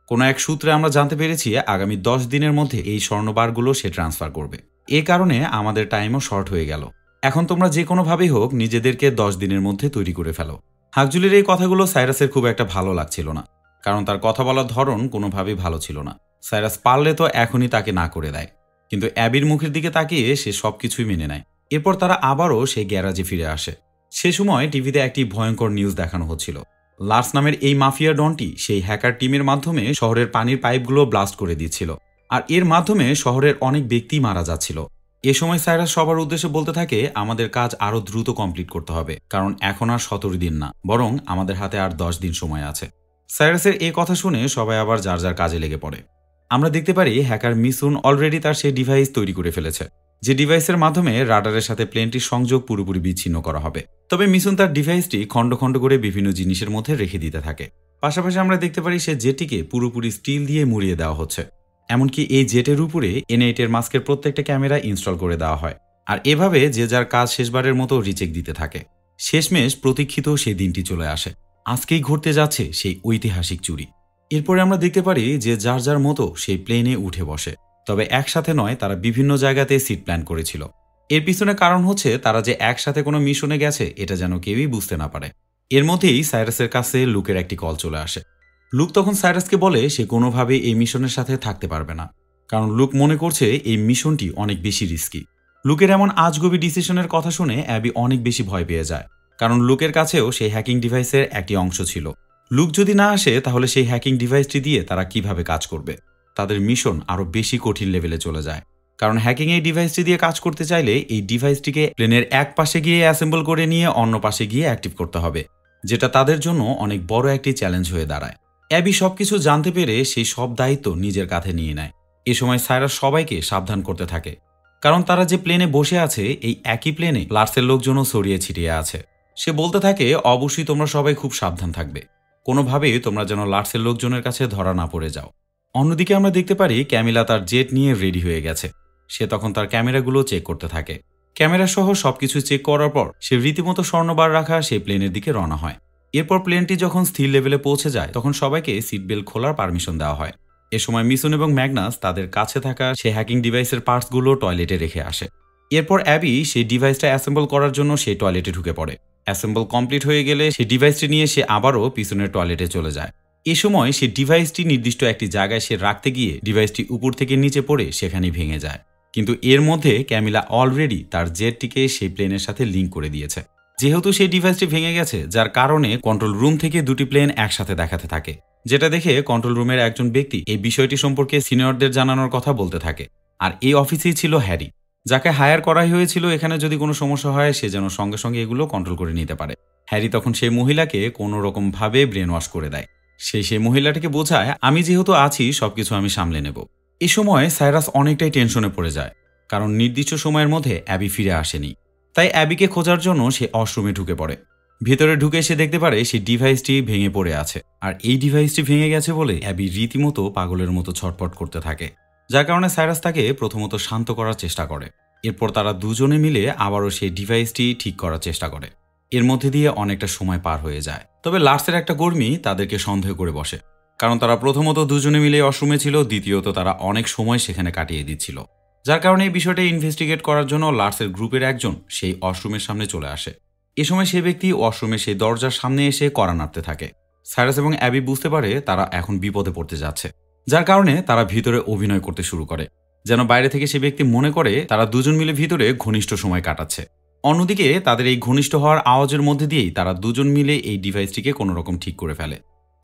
S1: কোনো এক সূত্রে আমরা জানতে পেরেছি আগামী 10 দিনের মধ্যে এই স্বর্ণবারগুলো সে ট্রান্সফার করবে। এ কারণে আমাদের টাইমও শর্ট হয়ে গেল। এখন তোমরা যে কোনোভাবেই হোক নিজেদেরকে 10 দিনের মধ্যে তৈরি করে ফেলো। হাকজুলির এই কথাগুলো সাইরাসের খুব একটা ভালো লাগছিল না, কারণ তার কথা বলার ধরন কোনোভাবেই ভালো ছিল না। সাইরাস পারলে তো এখনই তাকে না করে দেয়, কিন্তু অ্যাবির মুখের দিকে তাকিয়ে সে সবকিছুই মেনে নেয়। এরপর তারা আবারও সেই গ্যারাজে ফিরে আসে। সে সময় টিভিতে একটি ভয়ঙ্কর নিউজ দেখানো হচ্ছিল। লার্স নামের এই মাফিয়া ডনটি সেই হ্যাকার টিমের মাধ্যমে শহরের পানির পাইপগুলো ব্লাস্ট করে দিচ্ছিল, আর এর মাধ্যমে শহরের অনেক ব্যক্তি মারা যাচ্ছিল। এ সময় সাইরাস সবার উদ্দেশ্যে বলতে থাকে, আমাদের কাজ আরও দ্রুত কমপ্লিট করতে হবে, কারণ এখন আর 17 দিন না, বরং আমাদের হাতে আর 10 দিন সময় আছে। সাইরাসের এই কথা শুনে সবাই আবার যার যার কাজে লেগে পড়ে। আমরা দেখতে পারি হ্যাকার মিসুন অলরেডি তার সেই ডিভাইস তৈরি করে ফেলেছে, যে ডিভাইসের মাধ্যমে রাডারের সাথে প্লেনটির সংযোগ পুরোপুরি বিচ্ছিন্ন করা হবে। তবে মিসুন তার ডিভাইসটি খণ্ড খণ্ড করে বিভিন্ন জিনিসের মধ্যে রেখে দিতে থাকে। পাশাপাশি আমরা দেখতে পারি সে জেটটিকে পুরোপুরি স্টিল দিয়ে মুড়িয়ে দেওয়া হচ্ছে। এমনকি এই জেটের উপরে N8 এর মাস্কের প্রত্যেকটা ক্যামেরা ইনস্টল করে দেওয়া হয়, আর এভাবে যে যার কাজ শেষবারের মতো রিচেক দিতে থাকে। শেষমেশ প্রতীক্ষিত সেই দিনটি চলে আসে। আজকেই ঘটতে যাচ্ছে সেই ঐতিহাসিক চুরি। এরপরে আমরা দেখতে পারি যে যার যার মতো সেই প্লেনে উঠে বসে, তবে একসাথে নয়, তারা বিভিন্ন জায়গাতে সিট প্ল্যান করেছিল। এর পিছনে কারণ হচ্ছে তারা যে একসাথে কোনো মিশনে গেছে এটা যেন কেউই বুঝতে না পারে। এর মধ্যেই সাইরাসের কাছে লুকের একটি কল চলে আসে। লুক তখন সাইরাসকে বলে সে কোনোভাবে এই মিশনের সাথে থাকতে পারবে না, কারণ লুক মনে করছে এই মিশনটি অনেক বেশি রিস্কি। লুকের এমন আজগুবি ডিসিশনের কথা শুনে অ্যাবি অনেক বেশি ভয় পেয়ে যায়, কারণ লুকের কাছেও সেই হ্যাকিং ডিভাইসের একটি অংশ ছিল। লুক যদি না আসে তাহলে সেই হ্যাকিং ডিভাইসটি দিয়ে তারা কিভাবে কাজ করবে। তাদের মিশন আরও বেশি কঠিন লেভেলে চলে যায়, কারণ হ্যাকিং এই ডিভাইসটি দিয়ে কাজ করতে চাইলে এই ডিভাইসটিকে প্লেনের এক পাশে গিয়ে অ্যাসেম্বল করে নিয়ে অন্য পাশে গিয়ে অ্যাক্টিভ করতে হবে, যেটা তাদের জন্য অনেক বড় একটি চ্যালেঞ্জ হয়ে দাঁড়ায়। অ্যাবি সবকিছু জানতে পেরে সেই সব দায়িত্ব নিজের কাঁধে নিয়ে নেয়। এ সময় সাইরাস সবাইকে সাবধান করতে থাকে, কারণ তারা যে প্লেনে বসে আছে এই একই প্লেনে লার্সের লোকজনও ছড়িয়ে ছিটিয়ে আছে। সে বলতে থাকে, অবশ্যই তোমরা সবাই খুব সাবধান থাকবে, কোনোভাবেই তোমরা যেন লার্সের লোকজনের কাছে ধরা না পড়ে যাও। অন্যদিকে আমরা দেখতে পারি ক্যামিলা তার জেট নিয়ে রেডি হয়ে গেছে। সে তখন তার ক্যামেরাগুলো চেক করতে থাকে। ক্যামেরা সহ সবকিছু চেক করার পর সে রীতিমতো স্বর্ণবার রাখা সেই প্লেনের দিকে রওনা হয়। এরপর প্লেনটি যখন স্থির লেভেলে পৌঁছে যায় তখন সবাইকে সিট বেল্ট খোলার পারমিশন দেওয়া হয়। এ সময় মিশন এবং ম্যাগনাস তাদের কাছে থাকা সেই হ্যাকিং ডিভাইসের পার্টসগুলো টয়লেটে রেখে আসে। এরপর অ্যাবি সেই ডিভাইসটা অ্যাসেম্বল করার জন্য সেই টয়লেটে ঢুকে পড়ে। অ্যাসেম্বল কমপ্লিট হয়ে গেলে সেই ডিভাইসটি নিয়ে সে আবারও পিছনের টয়লেটে চলে যায়। এ সময় সে ডিভাইসটি নির্দিষ্ট একটি জায়গায় সে রাখতে গিয়ে ডিভাইসটি উপর থেকে নিচে পড়ে সেখানেই ভেঙে যায়। কিন্তু এর মধ্যে ক্যামিলা অলরেডি তার জেটটিকে সেই প্লেনের সাথে লিঙ্ক করে দিয়েছে। যেহেতু সেই ডিভাইসটি ভেঙে গেছে, যার কারণে কন্ট্রোল রুম থেকে দুটি প্লেন একসাথে দেখাতে থাকে, যেটা দেখে কন্ট্রোল রুমের একজন ব্যক্তি এই বিষয়টি সম্পর্কে সিনিয়রদের জানানোর কথা বলতে থাকে। আর এই অফিসেই ছিল হ্যারি, যাকে হায়ার করা হয়েছিল এখানে যদি কোনো সমস্যা হয় সে যেন সঙ্গে সঙ্গে এগুলো কন্ট্রোল করে নিতে পারে। হ্যারি তখন সেই মহিলাকে কোনো রকম ভাবে ব্রেন ওয়াশ করে দেয়। সেই মহিলাটিকে বোঝায়, আমি যেহেতু আছি সবকিছু আমি সামলে নেব। এ সময় সাইরাস অনেকটাই টেনশনে পড়ে যায়, কারণ নির্দিষ্ট সময়ের মধ্যে অ্যাবি ফিরে আসেনি। তাই অ্যাবিকে খোঁজার জন্য সে ওয়াশরুমে ঢুকে পড়ে। ভেতরে ঢুকে সে দেখতে পারে সেই ডিভাইসটি ভেঙে পড়ে আছে, আর এই ডিভাইসটি ভেঙে গেছে বলে অ্যাবি রীতিমতো পাগলের মতো ছটফট করতে থাকে, যার কারণে সাইরাস তাকে প্রথমত শান্ত করার চেষ্টা করে। এরপর তারা দুজনে মিলে আবারও সেই ডিভাইসটি ঠিক করার চেষ্টা করে। এর মধ্যে দিয়ে অনেকটা সময় পার হয়ে যায়। তবে লার্সের একটা কর্মী তাদেরকে সন্দেহ করে বসে, কারণ তারা প্রথমত দুজনে মিলে ওয়াশরুমে ছিল, দ্বিতীয়ত তারা অনেক সময় সেখানে কাটিয়ে দিচ্ছিল। যার কারণে এই বিষয়টা ইনভেস্টিগেট করার জন্য লার্সের গ্রুপের একজন সেই ওয়াশরুমের সামনে চলে আসে। এ সময় সেই ব্যক্তি ওয়াশরুমে সেই দরজার সামনে এসে কড়া নাড়তে থাকে। সাইরাস এবং অ্যাবি বুঝতে পারে তারা এখন বিপদে পড়তে যাচ্ছে, যার কারণে তারা ভিতরে অভিনয় করতে শুরু করে, যেন বাইরে থেকে সে ব্যক্তি মনে করে তারা দুজন মিলে ভিতরে ঘনিষ্ঠ সময় কাটাচ্ছে। অন্যদিকে তাদের এই ঘনিষ্ঠ হওয়ার আওয়াজের মধ্যে দিয়েই তারা দুজন মিলে এই ডিভাইসটিকে কোনো রকম ঠিক করে ফেলে।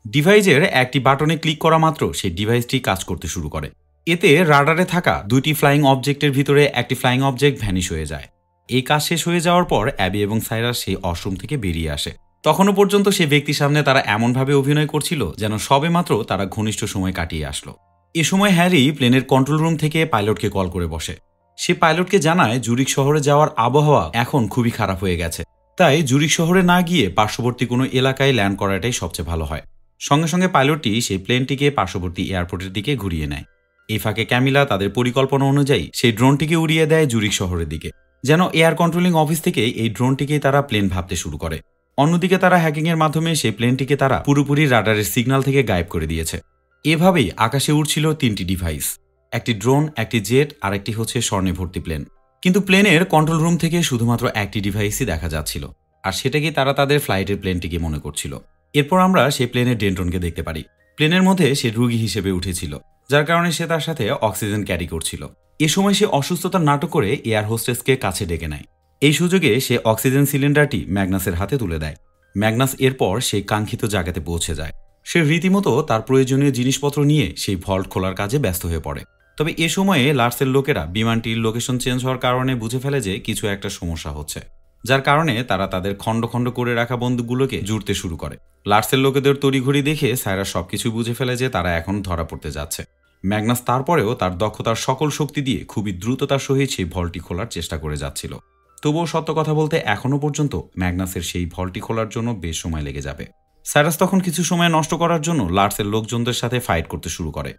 S1: ডিভাইসের একটি বাটনে ক্লিক করা মাত্র সেই ডিভাইসটি কাজ করতে শুরু করে। এতে রাডারে থাকা দুইটি ফ্লাইং অবজেক্টের ভিতরে একটি ফ্লাইং অবজেক্ট ভ্যানিশ হয়ে যায়। এই কাজ শেষ হয়ে যাওয়ার পর অ্যাবি এবং সাইরাস সেই ওয়াশরুম থেকে বেরিয়ে আসে। তখনও পর্যন্ত সেই ব্যক্তির সামনে তারা এমনভাবে অভিনয় করছিল যেন সবেমাত্র তারা ঘনিষ্ঠ সময় কাটিয়ে আসলো। এ সময় হ্যারি প্লেনের কন্ট্রোল রুম থেকে পাইলটকে কল করে বসে। সে পাইলটকে জানায় জুরিক শহরে যাওয়ার আবহাওয়া এখন খুবই খারাপ হয়ে গেছে, তাই জুরিক শহরে না গিয়ে পার্শ্ববর্তী কোনো এলাকায় ল্যান্ড করাটাই সবচেয়ে ভালো হয়। সঙ্গে সঙ্গে পাইলটটি সেই প্লেনটিকে পার্শ্ববর্তী এয়ারপোর্টের দিকে ঘুরিয়ে নেয়। এই ফাঁকে ক্যামিলা তাদের পরিকল্পনা অনুযায়ী সেই ড্রোনটিকে উড়িয়ে দেয় জুরিক শহরের দিকে, যেন এয়ার কন্ট্রোলিং অফিস থেকে এই ড্রোনটিকেই তারা প্লেন ভাবতে শুরু করে। অন্যদিকে তারা হ্যাকিংয়ের মাধ্যমে সেই প্লেনটিকে তারা পুরোপুরি রাডারের সিগন্যাল থেকে গায়েব করে দিয়েছে। এভাবেই আকাশে উড়ছিল তিনটি ডিভাইস, একটি ড্রোন, একটি জেট আর একটি হচ্ছে স্বর্ণে ভর্তি প্লেন। কিন্তু প্লেনের কন্ট্রোল রুম থেকে শুধুমাত্র একটি ডিভাইসই দেখা যাচ্ছিল, আর সেটাকে তারা তাদের ফ্লাইটের প্লেনটিকে মনে করছিল। এরপর আমরা সেই প্লেনের ডেন্টনকে দেখতে পারি। প্লেনের মধ্যে সে রোগী হিসেবে উঠেছিল, যার কারণে সে তার সাথে অক্সিজেন ক্যারি করছিল। এ সময় সে অসুস্থতার নাটক করে এয়ার হোস্টেসকে কাছে ডেকে নেয়। এই সুযোগে সে অক্সিজেন সিলিন্ডারটি ম্যাগনাসের হাতে তুলে দেয়। ম্যাগনাস এরপর সেই কাঙ্ক্ষিত জায়গাতে পৌঁছে যায়। সে রীতিমতো তার প্রয়োজনীয় জিনিসপত্র নিয়ে সেই ভল্ট খোলার কাজে ব্যস্ত হয়ে পড়ে। তবে এ সময়ে লার্সের লোকেরা বিমানটির লোকেশন চেঞ্জ হওয়ার কারণে বুঝে ফেলে যে কিছু একটা সমস্যা হচ্ছে, যার কারণে তারা তাদের খণ্ড খণ্ড করে রাখা বন্দুকগুলোকে জুড়তে শুরু করে। লার্সের লোকেদের তড়িঘড়ি দেখে সাইরাস সবকিছু বুঝে ফেলে যে তারা এখন ধরা পড়তে যাচ্ছে। ম্যাগনাস তারপরেও তার দক্ষতার সকল শক্তি দিয়ে খুবই দ্রুততার সহিত সেই ভল্টটি খোলার চেষ্টা করে যাচ্ছিল। তবুও সত্য কথা বলতে এখনও পর্যন্ত ম্যাগনাসের সেই ভল্টটি খোলার জন্য বেশ সময় লেগে যাবে। সাইরাস তখন কিছু সময় নষ্ট করার জন্য লার্সের লোকজনদের সাথে ফাইট করতে শুরু করে।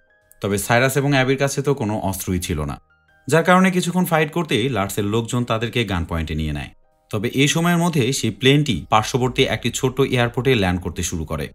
S1: তবে সাইরাস এবং অ্যাবির কাছে তো কোনো অস্ত্রই ছিল না, যার কারণে কিছুক্ষণ ফাইট করতেই লার্সের লোকজন তাদেরকে গান পয়েন্টে নিয়ে নেয়। তবে এই সময়ের মধ্যে সেই প্লেনটি পার্শ্ববর্তী একটি ছোট্ট এয়ারপোর্টে ল্যান্ড করতে শুরু করে।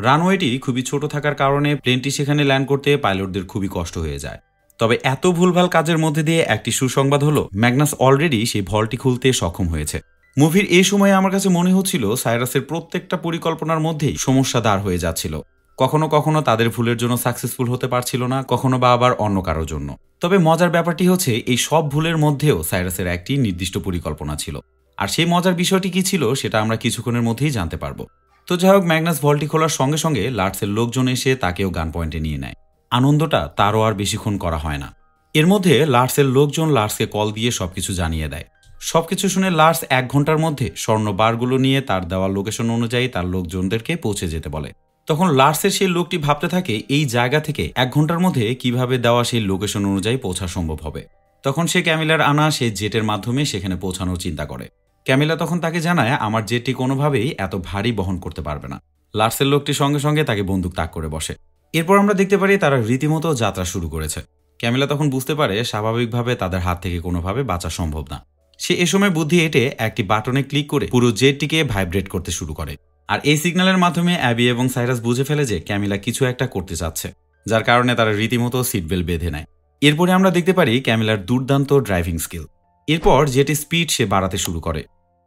S1: রানওয়েটি খুবই ছোট থাকার কারণে প্লেনটি সেখানে ল্যান্ড করতে পাইলটদের খুবই কষ্ট হয়ে যায়। তবে এত ভুলভাল কাজের মধ্যে দিয়ে একটি সুসংবাদ হলো, ম্যাগনাস অলরেডি সেই ভল্টটি খুলতে সক্ষম হয়েছে। মুভির এই সময়ে আমার কাছে মনে হচ্ছিল সাইরাসের প্রত্যেকটা পরিকল্পনার মধ্যেই সমস্যা দাঁড় হয়ে যাচ্ছিল। কখনো কখনো তাদের ভুলের জন্য সাকসেসফুল হতে পারছিল না, কখনো বা আবার অন্য কারোর জন্য। তবে মজার ব্যাপারটি হচ্ছে এই সব ভুলের মধ্যেও সাইরাসের একটি নির্দিষ্ট পরিকল্পনা ছিল, আর সেই মজার বিষয়টি কি ছিল সেটা আমরা কিছুক্ষণের মধ্যেই জানতে পারবো। তো যাই হোক, ম্যাগনাস ভল্টটি খোলার সঙ্গে সঙ্গে লার্সের লোকজন এসে তাকেও গান পয়েন্টে নিয়ে নেয়। আনন্দটা তারও আর বেশিক্ষণ করা হয় না। এর মধ্যে লার্সের লোকজন লার্সকে কল দিয়ে সবকিছু জানিয়ে দেয়। সবকিছু শুনে লার্স 1 ঘন্টার মধ্যে স্বর্ণ বারগুলো নিয়ে তার দেওয়া লোকেশন অনুযায়ী তার লোকজনদেরকে পৌঁছে যেতে বলে। তখন লার্সের সেই লোকটি ভাবতে থাকে এই জায়গা থেকে 1 ঘন্টার মধ্যে কিভাবে দেওয়া সেই লোকেশন অনুযায়ী পৌঁছা সম্ভব হবে। তখন সে ক্যামিলার আনা সেই জেটের মাধ্যমে সেখানে পৌঁছানোর চিন্তা করে। ক্যামিলা তখন তাকে জানায় আমার জেটটি কোনোভাবেই এত ভারী বহন করতে পারবে না। লার্সের লোকটি সঙ্গে সঙ্গে তাকে বন্দুক তাক করে বসে। এরপর আমরা দেখতে পারি তারা রীতিমতো যাত্রা শুরু করেছে। ক্যামিলা তখন বুঝতে পারে স্বাভাবিকভাবে তাদের হাত থেকে কোনোভাবে বাঁচা সম্ভব না। সে এ সময় বুদ্ধি এঁটে একটি বাটনে ক্লিক করে পুরো জেটটিকে ভাইব্রেট করতে শুরু করে। আর এই সিগন্যালের মাধ্যমে অ্যাবি এবং সাইরাস বুঝে ফেলে যে ক্যামিলা কিছু একটা করতে চাচ্ছে, যার কারণে তারা রীতিমতো সিট বেল্ট বেঁধে নেয়। এরপরে আমরা দেখতে পারি ক্যামিলার দুর্দান্ত ড্রাইভিং স্কিল। এরপর জেটের স্পিড সে বাড়াতে শুরু করে।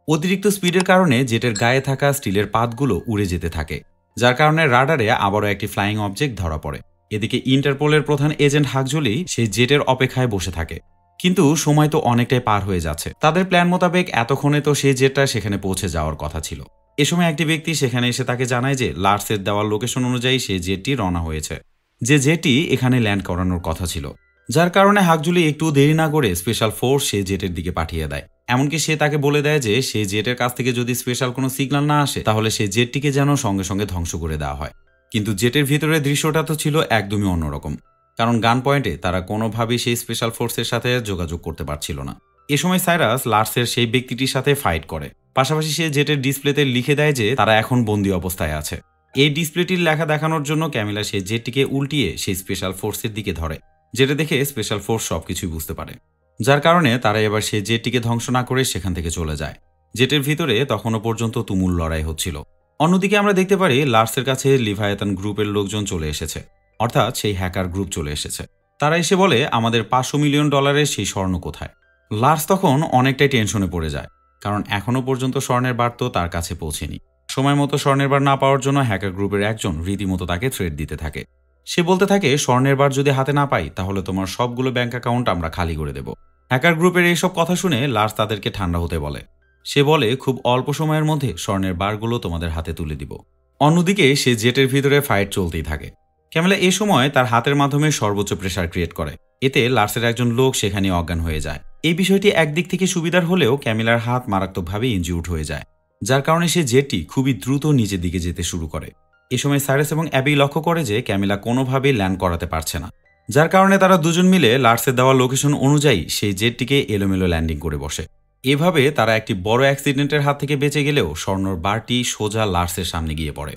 S1: অতিরিক্ত স্পিডের কারণে জেটের গায়ে থাকা স্টিলের পাতগুলো উড়ে যেতে থাকে, যার কারণে রাডারে আবারও একটি ফ্লাইং অবজেক্ট ধরা পড়ে। এদিকে ইন্টারপোলের প্রধান এজেন্ট হাকজলি সেই জেটের অপেক্ষায় বসে থাকে, কিন্তু সময় তো অনেকটাই পার হয়ে যাচ্ছে। তাদের প্ল্যান মোতাবেক এতক্ষণে তো সেই জেটটা সেখানে পৌঁছে যাওয়ার কথা ছিল। এ সময় একটি ব্যক্তি সেখানে এসে তাকে জানায় যে লার্সের দেওয়ার লোকেশন অনুযায়ী সেই জেটটি রওনা হয়েছে, যে জেটটি এখানে ল্যান্ড করানোর কথা ছিল। যার কারণে হাকজুলি একটু দেরি না করে স্পেশাল ফোর্স সেই জেটের দিকে পাঠিয়ে দেয়। এমনকি সে তাকে বলে দেয় যে সেই জেটের কাছ থেকে যদি স্পেশাল কোনো সিগন্যাল না আসে তাহলে সেই জেটটিকে যেন সঙ্গে সঙ্গে ধ্বংস করে দেওয়া হয়। কিন্তু জেটের ভিতরে দৃশ্যটা তো ছিল একদমই অন্যরকম, কারণ গান পয়েন্টে তারা কোনোভাবেই সেই স্পেশাল ফোর্সের সাথে যোগাযোগ করতে পারছিল না। এ সময় সাইরাস লার্সের সেই ব্যক্তিটির সাথে ফাইট করে। পাশাপাশি সে জেটের ডিসপ্লেতে লিখে দেয় যে তারা এখন বন্দী অবস্থায় আছে। এই ডিসপ্লেটির লেখা দেখানোর জন্য ক্যামিলা সেই জেটটিকে উল্টিয়ে সেই স্পেশাল ফোর্সের দিকে ধরে, যেটা দেখে স্পেশাল ফোর্স সবকিছুই বুঝতে পারে। যার কারণে তারা এবার সেই জেটটিকে ধ্বংস না করে সেখান থেকে চলে যায়। জেটের ভিতরে তখনও পর্যন্ত তুমুল লড়াই হচ্ছিল। অন্যদিকে আমরা দেখতে পারি লার্সের কাছে লিভায়াতান গ্রুপের লোকজন চলে এসেছে, অর্থাৎ সেই হ্যাকার গ্রুপ চলে এসেছে। তারা এসে বলে আমাদের $500 মিলিয়ন সেই স্বর্ণ কোথায়। লার্স তখন অনেকটাই টেনশনে পড়ে যায়, কারণ এখনও পর্যন্ত স্বর্ণের বার তো তার কাছে পৌঁছেনি। সময় মতো স্বর্ণের বার না পাওয়ার জন্য হ্যাকার গ্রুপের একজন রীতিমতো তাকে থ্রেট দিতে থাকে। সে বলতে থাকে স্বর্ণের বার যদি হাতে না পাই তাহলে তোমার সবগুলো ব্যাংক অ্যাকাউন্ট আমরা খালি করে দেব। হ্যাকার গ্রুপের এইসব কথা শুনে লার্স তাদেরকে ঠান্ডা হতে বলে। সে বলে খুব অল্প সময়ের মধ্যে স্বর্ণের বারগুলো তোমাদের হাতে তুলে দিব। অন্যদিকে সে জেটের ভিতরে ফাইট চলতেই থাকে। ক্যামেলা এ সময় তার হাতের মাধ্যমে সর্বোচ্চ প্রেসার ক্রিয়েট করে, এতে লার্সের একজন লোক সেখানে অজ্ঞান হয়ে যায়। এই বিষয়টি একদিক থেকে সুবিধার হলেও ক্যামিলার হাত মারাত্মকভাবে ইনজিউর্ড হয়ে যায়, যার কারণে সে জেটটি খুবই দ্রুত নিচের দিকে যেতে শুরু করে। এ সময় সাইরাস এবং অ্যাবি লক্ষ্য করে যে ক্যামিলা কোনোভাবেই ল্যান্ড করাতে পারছে না, যার কারণে তারা দুজন মিলে লার্সের দেওয়া লোকেশন অনুযায়ী সেই জেটটিকে এলোমেলো ল্যান্ডিং করে বসে। এভাবে তারা একটি বড় অ্যাক্সিডেন্টের হাত থেকে বেঁচে গেলেও স্বর্ণর বারটি সোজা লার্সের সামনে গিয়ে পড়ে।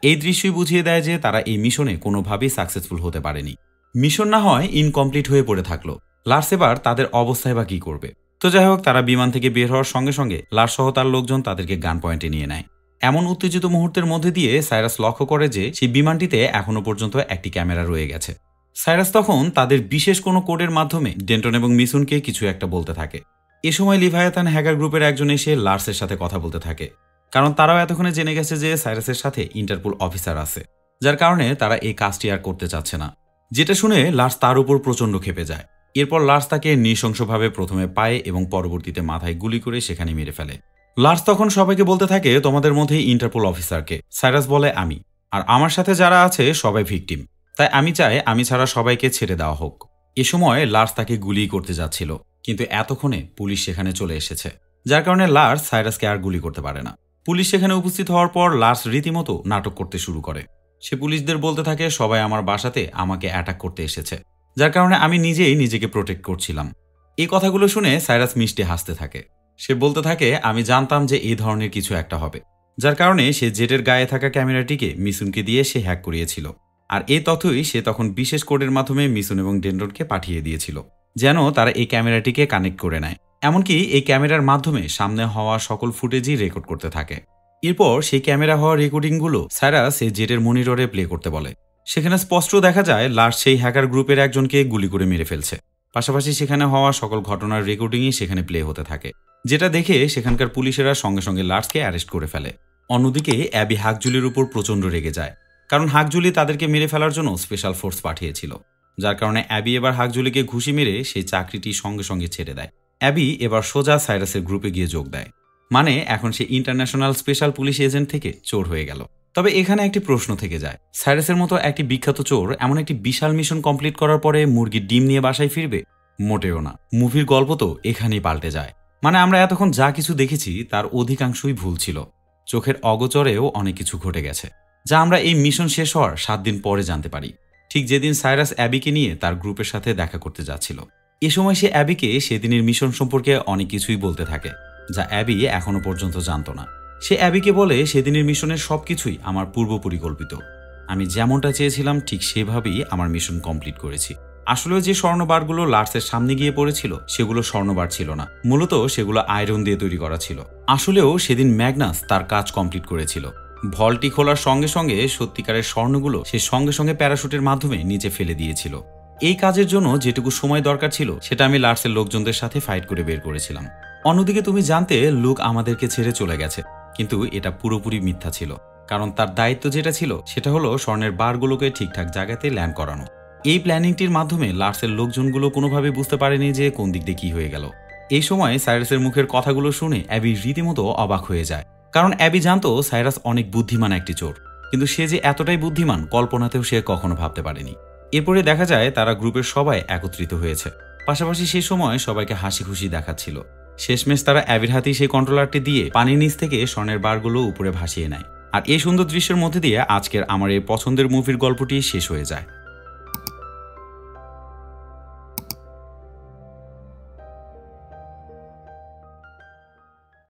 S1: এই দৃশ্যই বুঝিয়ে দেয় যে তারা এই মিশনে কোনোভাবেই সাকসেসফুল হতে পারেনি। মিশন না হয় ইনকমপ্লিট হয়ে পড়ে থাকলো। লার্স এবার তাদের অবস্থায় বা কি করবে? তো যাই হোক, তারা বিমান থেকে বের হওয়ার সঙ্গে সঙ্গে লার্স সহ তার লোকজন তাদেরকে গান পয়েন্টে নিয়ে নেয়। এমন উত্তেজিত মুহূর্তের মধ্যে দিয়ে সাইরাস লক্ষ্য করে যে সেই বিমানটিতে এখনো পর্যন্ত একটি ক্যামেরা রয়ে গেছে। সাইরাস তখন তাদের বিশেষ কোনো কোডের মাধ্যমে ডেন্টন এবং মিসুনকে কিছু একটা বলতে থাকে। এ সময় লিভায়াতান হ্যাকার গ্রুপের একজন এসে লার্সের সাথে কথা বলতে থাকে, কারণ তারাও এতক্ষণে জেনে গেছে যে সাইরাসের সাথে ইন্টারপোল অফিসার আছে, যার কারণে তারা এই কাজটি আর করতে চাচ্ছে না। যেটা শুনে লার্স তার উপর প্রচণ্ড ক্ষেপে যায়। এরপর লার্স তাকে নৃশংসভাবে প্রথমে পায়ে এবং পরবর্তীতে মাথায় গুলি করে সেখানে মেরে ফেলে। লার্স তখন সবাইকে বলতে থাকে তোমাদের মধ্যে ইন্টারপোল অফিসারকে। সাইরাস বলে আমি, আর আমার সাথে যারা আছে সবাই ভিকটিম, তাই আমি চাই আমি ছাড়া সবাইকে ছেড়ে দেওয়া হোক। এ সময় লার্স তাকে গুলি করতে যাচ্ছিল, কিন্তু এতক্ষণে পুলিশ সেখানে চলে এসেছে, যার কারণে লার্স সাইরাসকে আর গুলি করতে পারে না। পুলিশ সেখানে উপস্থিত হওয়ার পর লার্স রীতিমতো নাটক করতে শুরু করে। সে পুলিশদের বলতে থাকে সবাই আমার বাসাতে আমাকে অ্যাটাক করতে এসেছে, যার কারণে আমি নিজেই নিজেকে প্রোটেক্ট করছিলাম। এই কথাগুলো শুনে সাইরাস মিষ্টি হাসতে থাকে। সে বলতে থাকে আমি জানতাম যে এই ধরনের কিছু একটা হবে, যার কারণে সে জেটের গায়ে থাকা ক্যামেরাটিকে মিসুনকে দিয়ে সে হ্যাক করিয়েছিল। আর এই তথ্যই সে তখন বিশেষ কোডের মাধ্যমে মিসুন এবং ডেন্ডনকে পাঠিয়ে দিয়েছিল, যেন তারা এই ক্যামেরাটিকে কানেক্ট করে নেয়। এমনকি এই ক্যামেরার মাধ্যমে সামনে হওয়া সকল ফুটেজই রেকর্ড করতে থাকে। এরপর সেই ক্যামেরা হওয়া রেকর্ডিংগুলো সাইরাস এই জেটের মনিটরে প্লে করতে বলে। সেখানে স্পষ্ট দেখা যায় লার্স সেই হ্যাকার গ্রুপের একজনকে গুলি করে মেরে ফেলছে। পাশাপাশি সেখানে হওয়া সকল ঘটনার রেকর্ডিংই সেখানে প্লে হতে থাকে, যেটা দেখে সেখানকার পুলিশেরা সঙ্গে সঙ্গে লার্সকে অ্যারেস্ট করে ফেলে। অন্যদিকে অ্যাবি হাকজুলির উপর প্রচণ্ড রেগে যায়, কারণ হাকজুলি তাদেরকে মেরে ফেলার জন্য স্পেশাল ফোর্স পাঠিয়েছিল। যার কারণে অ্যাবি এবার হাকজুলিকে ঘুষি মেরে সেই চাকরিটি সঙ্গে সঙ্গে ছেড়ে দেয়। অ্যাবি এবার সোজা সাইরাসের গ্রুপে গিয়ে যোগ দেয়, মানে এখন সে ইন্টারন্যাশনাল স্পেশাল পুলিশ এজেন্ট থেকে চোর হয়ে গেল। তবে এখানে একটি প্রশ্ন থেকে যায়, সাইরাসের মতো একটি বিখ্যাত চোর এমন একটি বিশাল মিশন কমপ্লিট করার পরে মুরগির ডিম নিয়ে বাসায় ফিরবে? মোটেও না। মুভির গল্প তো এখানেই পাল্টে যায়। মানে আমরা এতক্ষণ যা কিছু দেখেছি তার অধিকাংশই ভুল ছিল। চোখের অগোচরেও অনেক কিছু ঘটে গেছে, যা আমরা এই মিশন শেষ হওয়ার 7 দিন পরে জানতে পারি, ঠিক যেদিন সাইরাস অ্যাবিকে নিয়ে তার গ্রুপের সাথে দেখা করতে যাচ্ছিল। এ সময় সে অ্যাবিকে সেদিনের মিশন সম্পর্কে অনেক কিছুই বলতে থাকে, যা অ্যাবি এখনো পর্যন্ত জানত না। সে অ্যাবিকে বলে সেদিনের মিশনের সবকিছুই আমার পূর্ব পরিকল্পিত। আমি যেমনটা চেয়েছিলাম ঠিক সেভাবেই আমার মিশন কমপ্লিট করেছি। আসলেও যে স্বর্ণবারগুলো লার্সের সামনে গিয়ে পড়েছিল সেগুলো স্বর্ণবার ছিল না, মূলত সেগুলো আয়রন দিয়ে তৈরি করা ছিল। আসলেও সেদিন ম্যাগনাস তার কাজ কমপ্লিট করেছিল। ভলটি খোলার সঙ্গে সঙ্গে সত্যিকারের স্বর্ণগুলো সে সঙ্গে সঙ্গে প্যারাশুটের মাধ্যমে নিচে ফেলে দিয়েছিল। এই কাজের জন্য যেটুকু সময় দরকার ছিল সেটা আমি লার্সের লোকজনদের সাথে ফাইট করে বের করেছিলাম। অন্যদিকে তুমি জানতে লুক আমাদেরকে ছেড়ে চলে গেছে, কিন্তু এটা পুরোপুরি মিথ্যা ছিল, কারণ তার দায়িত্ব যেটা ছিল সেটা হলো স্বর্ণের বারগুলোকে ঠিকঠাক জায়গাতে ল্যান্ড করানো। এই প্ল্যানিংটির মাধ্যমে লার্সের লোকজনগুলো কোনোভাবে বুঝতে পারেনি যে কোন দিক দিয়ে কি হয়ে গেল। এই সময় সাইরাসের মুখের কথাগুলো শুনে অ্যাবি রীতিমতো অবাক হয়ে যায়, কারণ অ্যাবি জানতো সাইরাস অনেক বুদ্ধিমান একটি চোর, কিন্তু সে যে এতটাই বুদ্ধিমান কল্পনাতেও সে কখনো ভাবতে পারেনি। এরপরে দেখা যায় তারা গ্রুপের সবাই একত্রিত হয়েছে, পাশাপাশি সেই সময় সবাইকে হাসি খুশি দেখাচ্ছিল। শেষমেশ তারা অ্যাবির হাতেই সেই কন্ট্রোলারটি দিয়ে পানির নিচ থেকে স্বর্ণের বারগুলো উপরে ভাসিয়ে নেয়। আর এই সুন্দর দৃশ্যের মধ্যে দিয়ে আজকের আমার এই পছন্দের মুভির গল্পটি শেষ হয়ে যায়।